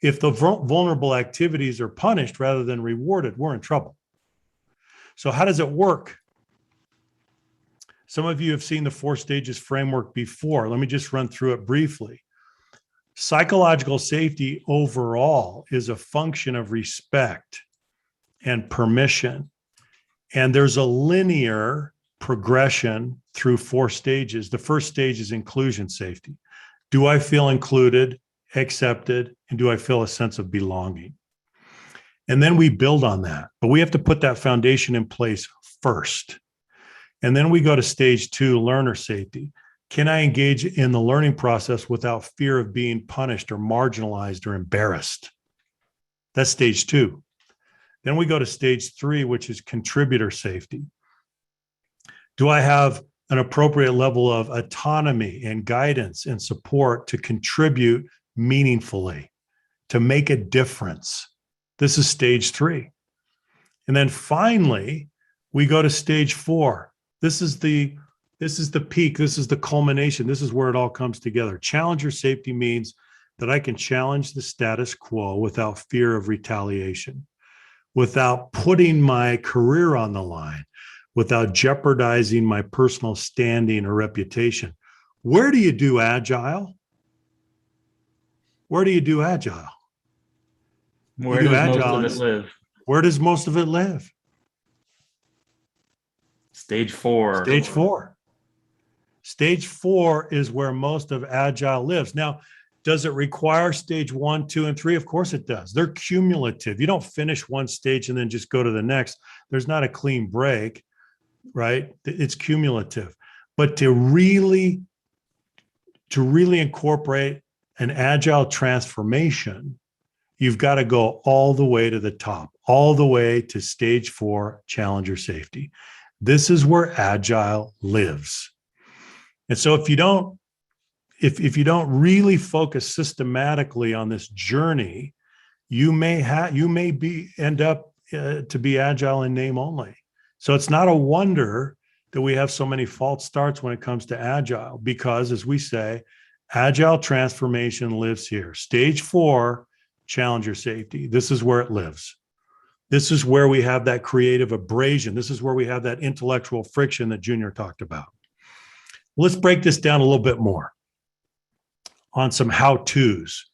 B: If the vulnerable activities are punished rather than rewarded, we're in trouble. So how does it work? Some of you have seen the 4 stages framework before. Let me just run through it briefly. Psychological safety overall is a function of respect and permission. And there's a linear progression through 4 stages. The first stage is inclusion safety. Do I feel included, accepted, and do I feel a sense of belonging? And then we build on that, but we have to put that foundation in place first. And then we go to stage 2, learner safety. Can I engage in the learning process without fear of being punished or marginalized or embarrassed? That's stage 2. Then we go to stage 3, which is contributor safety. Do I have an appropriate level of autonomy and guidance and support to contribute meaningfully, to make a difference? This is stage 3. And then finally, we go to stage 4. This is the peak. This is the culmination. This is where it all comes together. Challenger safety means that I can challenge the status quo without fear of retaliation, without putting my career on the line, without jeopardizing my personal standing or reputation. Where do you do Agile? Where do you do Agile?
A: Where does most of it live?
B: Where does most of it live?
A: Stage 4.
B: Stage 4. Stage 4 is where most of Agile lives. Now, does it require stage 1, 2, and 3? Of course it does. They're cumulative. You don't finish one stage and then just go to the next. There's not a clean break, right? It's cumulative. But to really incorporate an Agile transformation, you've got to go all the way to the top, all the way to stage 4, challenger safety. This is where Agile lives. And so if you don't really focus systematically on this journey, you may end up to be Agile in name only. So it's not a wonder that we have so many false starts when it comes to Agile, because, as we say, Agile transformation lives here. Stage 4, challenger safety. This is where it lives. This is where we have that creative abrasion. This is where we have that intellectual friction that Junior talked about. Let's break this down a little bit more on some how-tos,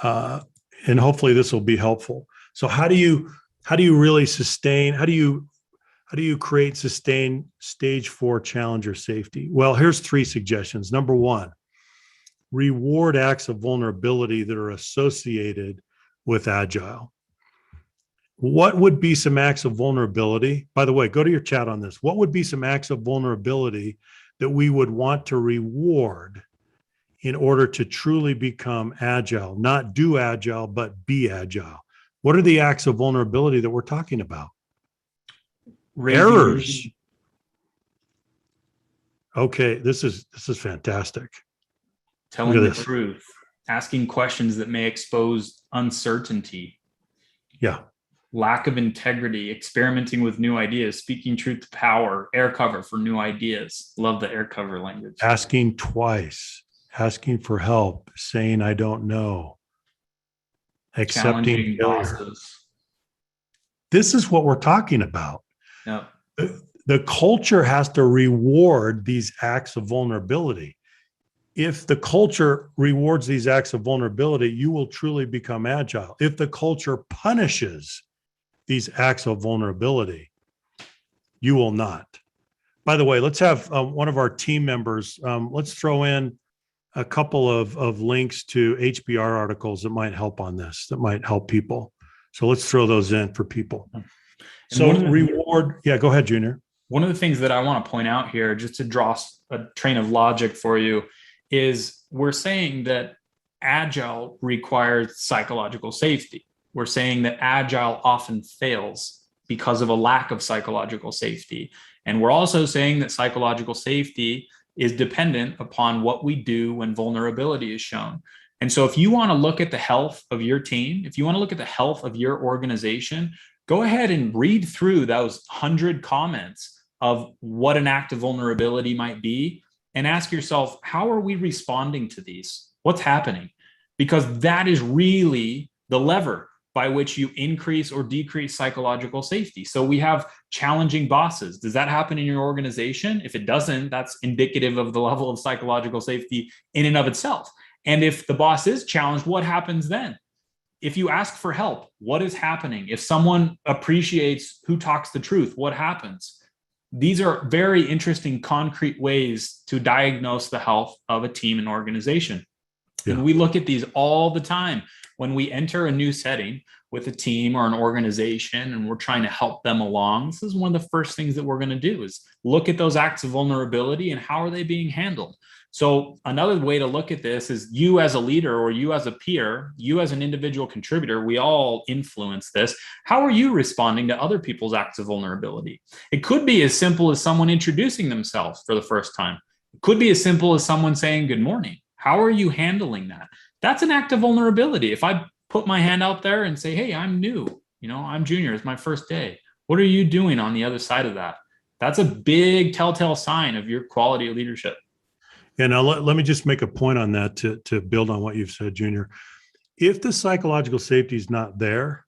B: and hopefully this will be helpful. So how do you really sustain? How do you create sustained stage 4 challenger safety? Well, here's 3 suggestions. Number 1, reward acts of vulnerability that are associated with Agile. What would be some acts of vulnerability? By the way, go to your chat on this. What would be some acts of vulnerability that we would want to reward in order to truly become Agile? Not do Agile, but be Agile. What are the acts of vulnerability that we're talking about? Errors. Okay, this is fantastic.
A: Telling the truth, asking questions that may expose uncertainty.
B: Yeah.
A: lack of integrity, experimenting with new ideas, speaking truth to power, air cover for new ideas. Love the air cover language.
B: Asking twice, asking for help, saying, I don't know, accepting
A: Challenging
B: failure.
A: bosses.
B: This is what we're talking about.
A: Yep.
B: The culture has to reward these acts of vulnerability. If the culture rewards these acts of vulnerability, you will truly become agile. If the culture punishes these acts of vulnerability, you will not. By the way, let's have one of our team members, let's throw in a couple of links to HBR articles that might help on this, that might help people. So let's throw those in for people. So reward, yeah, go ahead, Junior.
A: One of the things that I want to point out here, just to draw a train of logic for you, is we're saying that Agile requires psychological safety. We're saying that Agile often fails because of a lack of psychological safety. And we're also saying that psychological safety is dependent upon what we do when vulnerability is shown. And so if you want to look at the health of your team, if you want to look at the health of your organization, go ahead and read through those 100 comments of what an act of vulnerability might be and ask yourself, how are we responding to these? What's happening? Because that is really the lever by which you increase or decrease psychological safety. So we have challenging bosses. Does that happen in your organization? If it doesn't, that's indicative of the level of psychological safety in and of itself. And if the boss is challenged, what happens then? If you ask for help, what is happening? If someone appreciates who talks the truth, what happens? These are very interesting, concrete ways to diagnose the health of a team and organization. Yeah. And we look at these all the time when we enter a new setting with a team or an organization and we're trying to help them along. This is one of the first things that we're going to do is look at those acts of vulnerability and how are they being handled. So another way to look at this is you as a leader or you as a peer, you as an individual contributor, we all influence this. How are you responding to other people's acts of vulnerability? It could be as simple as someone introducing themselves for the first time. It could be as simple as someone saying good morning. How are you handling that? That's an act of vulnerability. If I put my hand out there and say, hey, I'm new, I'm junior, it's my first day. What are you doing on the other side of that? That's a big telltale sign of your quality of leadership.
B: Yeah, now let me just make a point on that to build on what you've said, Junior. If the psychological safety is not there,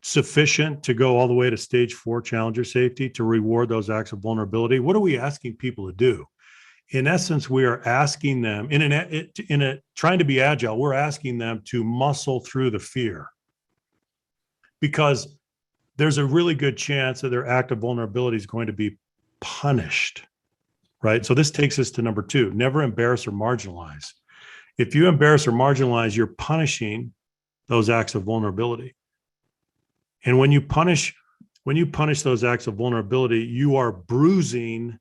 B: sufficient to go all the way to stage 4 challenger safety to reward those acts of vulnerability, what are we asking people to do? In essence, we are asking them, trying to be agile, we're asking them to muscle through the fear. Because there's a really good chance that their act of vulnerability is going to be punished. Right? So this takes us to number 2, never embarrass or marginalize. If you embarrass or marginalize, you're punishing those acts of vulnerability. And when you punish those acts of vulnerability, you are bruising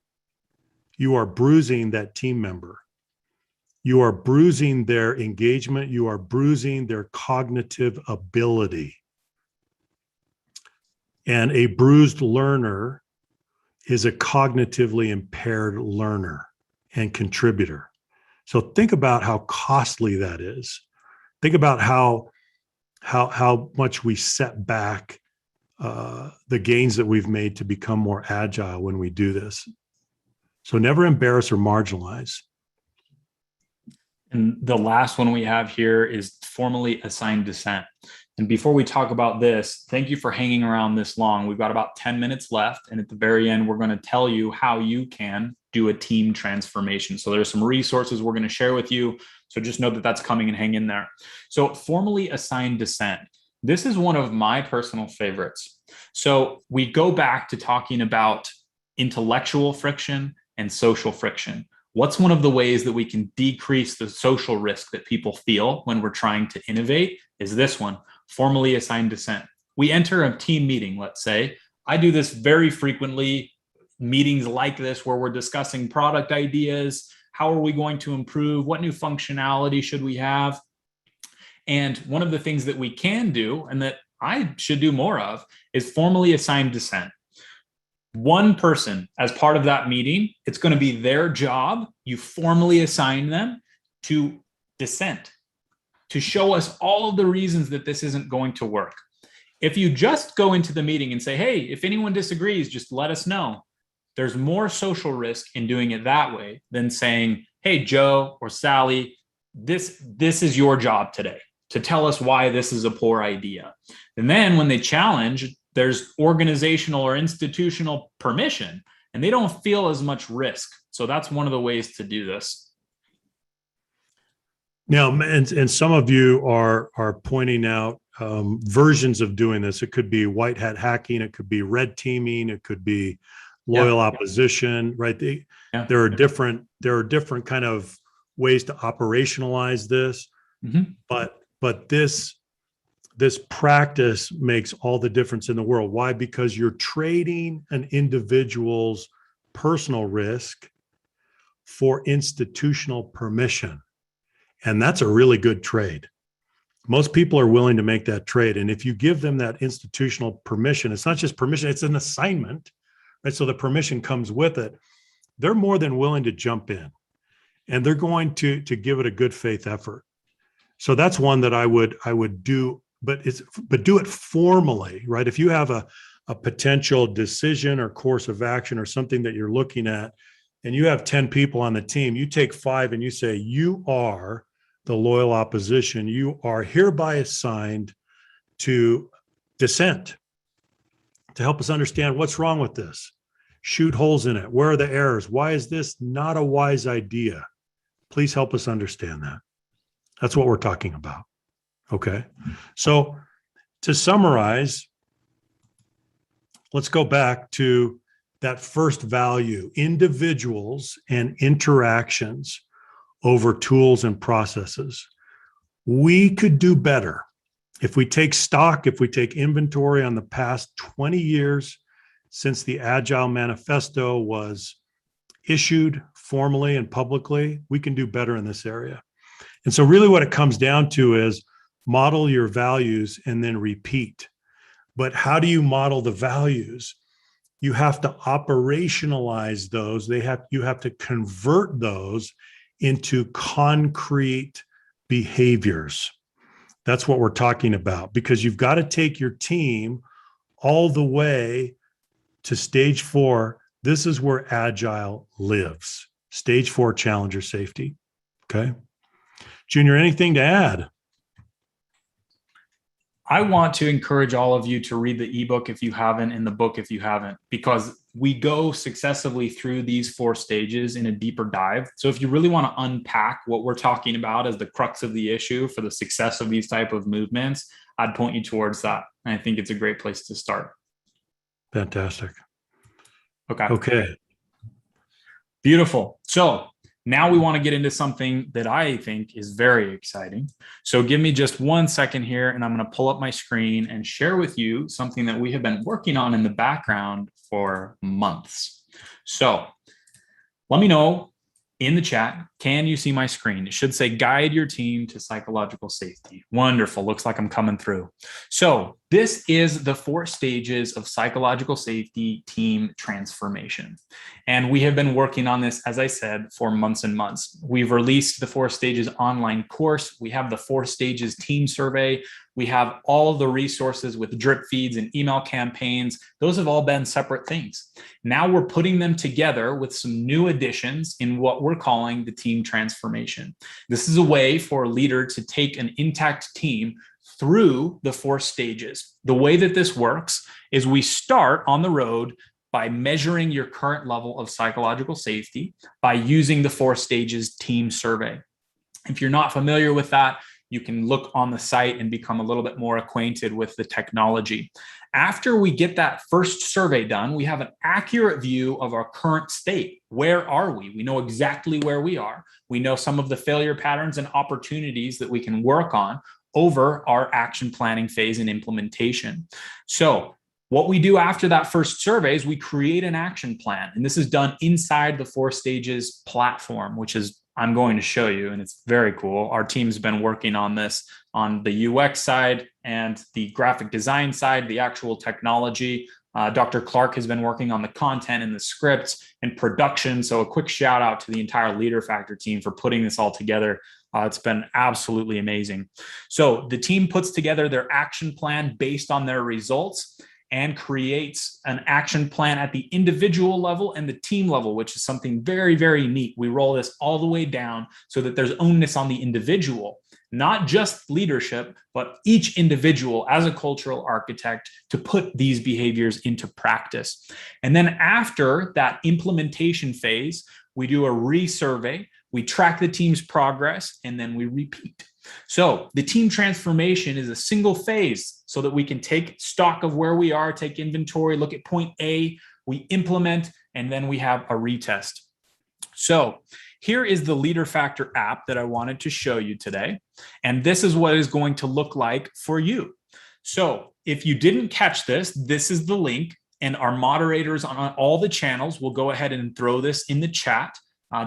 B: that team member. You are bruising their engagement. You are bruising their cognitive ability. And a bruised learner is a cognitively impaired learner and contributor. So think about how costly that is. Think about how much we set back the gains that we've made to become more agile when we do this. So never embarrass or marginalize.
A: And the last one we have here is formally assigned dissent. And before we talk about this, thank you for hanging around this long. We've got about 10 minutes left. And at the very end, we're going to tell you how you can do a team transformation. So there's some resources we're going to share with you. So just know that that's coming and hang in there. So formally assigned dissent. This is one of my personal favorites. So we go back to talking about intellectual friction and social friction. What's one of the ways that we can decrease the social risk that people feel when we're trying to innovate is this one, formally assigned dissent. We enter a team meeting, let's say. I do this very frequently, meetings like this where we're discussing product ideas. How are we going to improve? What new functionality should we have? And one of the things that we can do and that I should do more of is formally assigned dissent. One person as part of that meeting, it's going to be their job. You formally assign them to dissent, to show us all of the reasons that this isn't going to work. If you just go into the meeting and say, hey, if anyone disagrees, just let us know. There's more social risk in doing it that way than saying, hey, Joe or Sally, this is your job today to tell us why this is a poor idea. And then when they challenge, there's organizational or institutional permission, and they don't feel as much risk. So that's one of the ways to do this.
B: Now, and some of you are pointing out versions of doing this. It could be white hat hacking, it could be red teaming, it could be loyal opposition, right? There are different kind of ways to operationalize this, but this practice makes all the difference in the world. Why? Because you're trading an individual's personal risk for institutional permission. And that's a really good trade. Most people are willing to make that trade. And if you give them that institutional permission, it's not just permission, it's an assignment, right? So the permission comes with it. They're more than willing to jump in, and they're going to give it a good faith effort. So that's one that I would do, but do it formally, right? If you have a potential decision or course of action or something that you're looking at, and you have 10 people on the team, you take 5 and you say, you are the loyal opposition. You are hereby assigned to dissent, to help us understand what's wrong with this. Shoot holes in it. Where are the errors? Why is this not a wise idea? Please help us understand that. That's what we're talking about. Okay. So to summarize, let's go back to that first value: individuals and interactions over tools and processes. We could do better if we take stock, if we take inventory on the past 20 years since the Agile Manifesto was issued formally and publicly. We can do better in this area. And so really what it comes down to is model your values and then repeat. But how do you model the values? You have to operationalize those. You have to convert those into concrete behaviors. That's what we're talking about, because you've got to take your team all the way to stage 4. This is where Agile lives. Stage 4, challenger safety. Okay. Junior, anything to add?
A: I want to encourage all of you to read the ebook if you haven't, and the book if you haven't, because we go successively through these 4 stages in a deeper dive. So if you really want to unpack what we're talking about as the crux of the issue for the success of these type of movements, I'd point you towards that. And I think it's a great place to start.
B: Fantastic.
A: Okay. Beautiful. So now we want to get into something that I think is very exciting. So give me just 1 second here, and I'm going to pull up my screen and share with you something that we have been working on in the background for months. So let me know in the chat, can you see my screen? It should say guide your team to psychological safety. Wonderful. Looks like I'm coming through. So this is the 4 stages of psychological safety team transformation. And we have been working on this, as I said, for months and months. We've released the 4 stages online course. We have the 4 stages team survey. We have all the resources with drip feeds and email campaigns. Those have all been separate things. Now we're putting them together with some new additions in what we're calling the team transformation. This is a way for a leader to take an intact team through the 4 stages. The way that this works is we start on the road by measuring your current level of psychological safety by using the 4 stages team survey. If you're not familiar with that, you can look on the site and become a little bit more acquainted with the technology. After we get that first survey done, we have an accurate view of our current state. Where are we? We know exactly where we are. We know some of the failure patterns and opportunities that we can work on over our action planning phase and implementation. So what we do after that first survey is we create an action plan. And this is done inside the 4 stages platform, which is I'm going to show you, and it's very cool. Our team's been working on this on the UX side and the graphic design side, the actual technology. Dr. Clark has been working on the content and the scripts and production. So a quick shout out to the entire Leader Factor team for putting this all together. It's been absolutely amazing. So the team puts together their action plan based on their results and creates an action plan at the individual level and the team level, which is something very, very neat. We roll this all the way down so that there's onus on the individual, not just leadership, but each individual as a cultural architect to put these behaviors into practice. And then after that implementation phase, we do a resurvey, we track the team's progress, and then we repeat. So the team transformation is a single phase so that we can take stock of where we are, take inventory, look at point A, we implement, and then we have a retest. So here is the Leader Factor app that I wanted to show you today. And this is what it's going to look like for you. So if you didn't catch this, this is the link, and our moderators on all the channels will go ahead and throw this in the chat.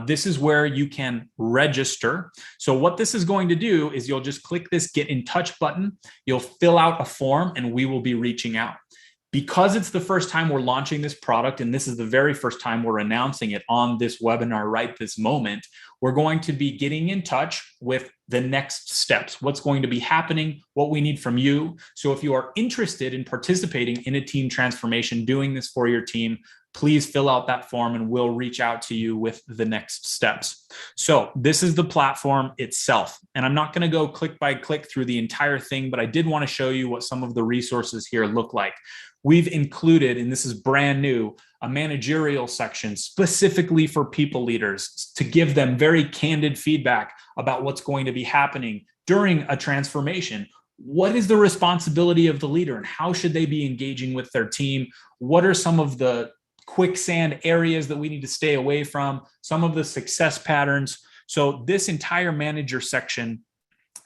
A: This is where you can register. So what this is going to do is you'll just click this Get in Touch button. You'll fill out a form and we will be reaching out. Because it's the first time we're launching this product, and this is the very first time we're announcing it on this webinar right this moment, we're going to be getting in touch with the next steps, what's going to be happening, what we need from you. So if you are interested in participating in a team transformation, doing this for your team, please fill out that form and we'll reach out to you with the next steps. So this is the platform itself. And I'm not going to go click by click through the entire thing, but I did want to show you what some of the resources here look like. We've included, and this is brand new, a managerial section specifically for people leaders to give them very candid feedback about what's going to be happening during a transformation. What is the responsibility of the leader and how should they be engaging with their team? What are some of the quicksand areas that we need to stay away from, some of the success patterns? So this entire manager section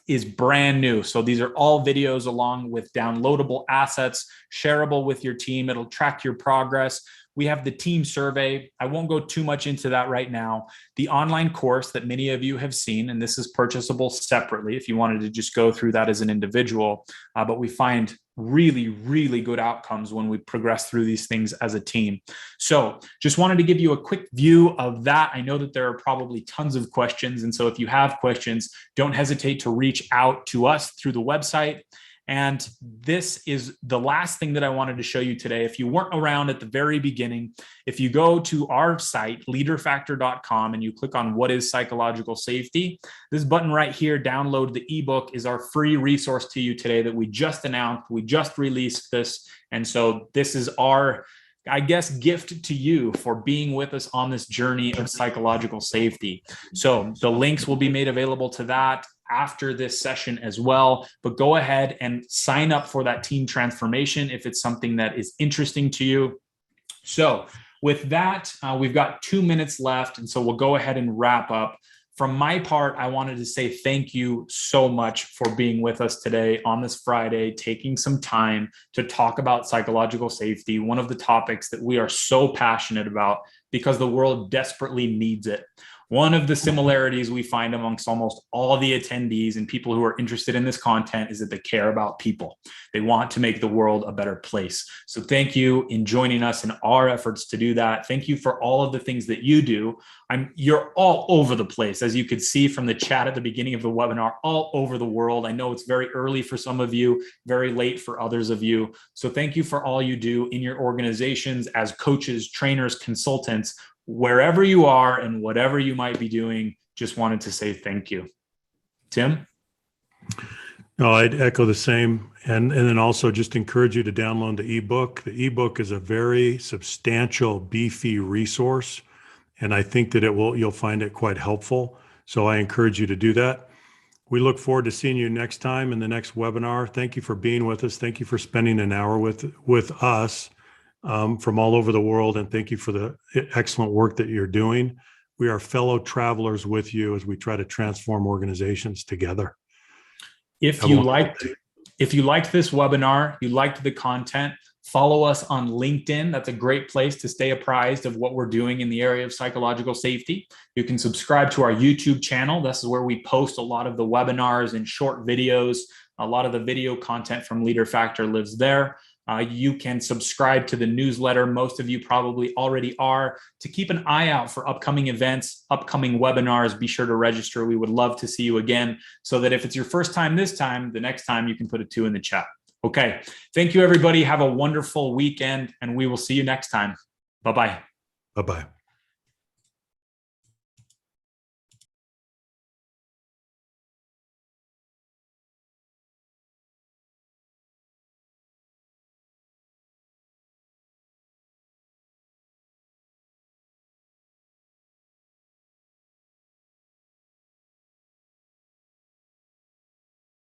A: is brand new. So these are all videos along with downloadable assets, shareable with your team. It'll track your progress. We have the team survey. I won't go too much into that right now. The online course that many of you have seen, and this is purchasable separately if you wanted to just go through that as an individual. But we find really, really good outcomes when we progress through these things as a team. So just wanted to give you a quick view of that. I know that there are probably tons of questions. And so if you have questions, don't hesitate to reach out to us through the website. And this is the last thing that I wanted to show you today. If you weren't around at the very beginning, if you go to our site, leaderfactor.com, and you click on what is psychological safety, this button right here, download the ebook, is our free resource to you today that we just announced. We just released this. And so this is our, I guess, gift to you for being with us on this journey of psychological safety. So the links will be made available to that after this session as well, but go ahead and sign up for that team transformation if it's something that is interesting to you. So with that, we've got 2 minutes left, and so we'll go ahead and wrap up. From my part, I wanted to say thank you so much for being with us today on this Friday, taking some time to talk about psychological safety, one of the topics that we are so passionate about because the world desperately needs it. One of the similarities we find amongst almost all the attendees and people who are interested in this content is that they care about people. They want to make the world a better place. So thank you in joining us in our efforts to do that. Thank you for all of the things that you do. You're all over the place, as you could see from the chat at the beginning of the webinar, all over the world. I know it's very early for some of you, very late for others of you. So thank you for all you do in your organizations as coaches, trainers, consultants. Wherever you are and whatever you might be doing, just wanted to say thank you. Tim?
B: No, I'd echo the same. And then also just encourage you to download the ebook. The ebook is a very substantial, beefy resource. And I think that you'll find it quite helpful. So I encourage you to do that. We look forward to seeing you next time in the next webinar. Thank you for being with us. Thank you for spending an hour with us. From all over the world, and thank you for the excellent work that you're doing. We are fellow travelers with you as we try to transform organizations together.
A: If you liked this webinar, you liked the content, follow us on LinkedIn. That's a great place to stay apprised of what we're doing in the area of psychological safety. You can subscribe to our YouTube channel. This is where we post a lot of the webinars and short videos. A lot of the video content from Leader Factor lives there. You can subscribe to the newsletter. Most of you probably already are. To keep an eye out for upcoming events, upcoming webinars, be sure to register. We would love to see you again, so that if it's your first time this time, the next time you can put a 2 in the chat. Okay. Thank you, everybody. Have a wonderful weekend, and we will see you next time. Bye-bye.
B: Bye-bye.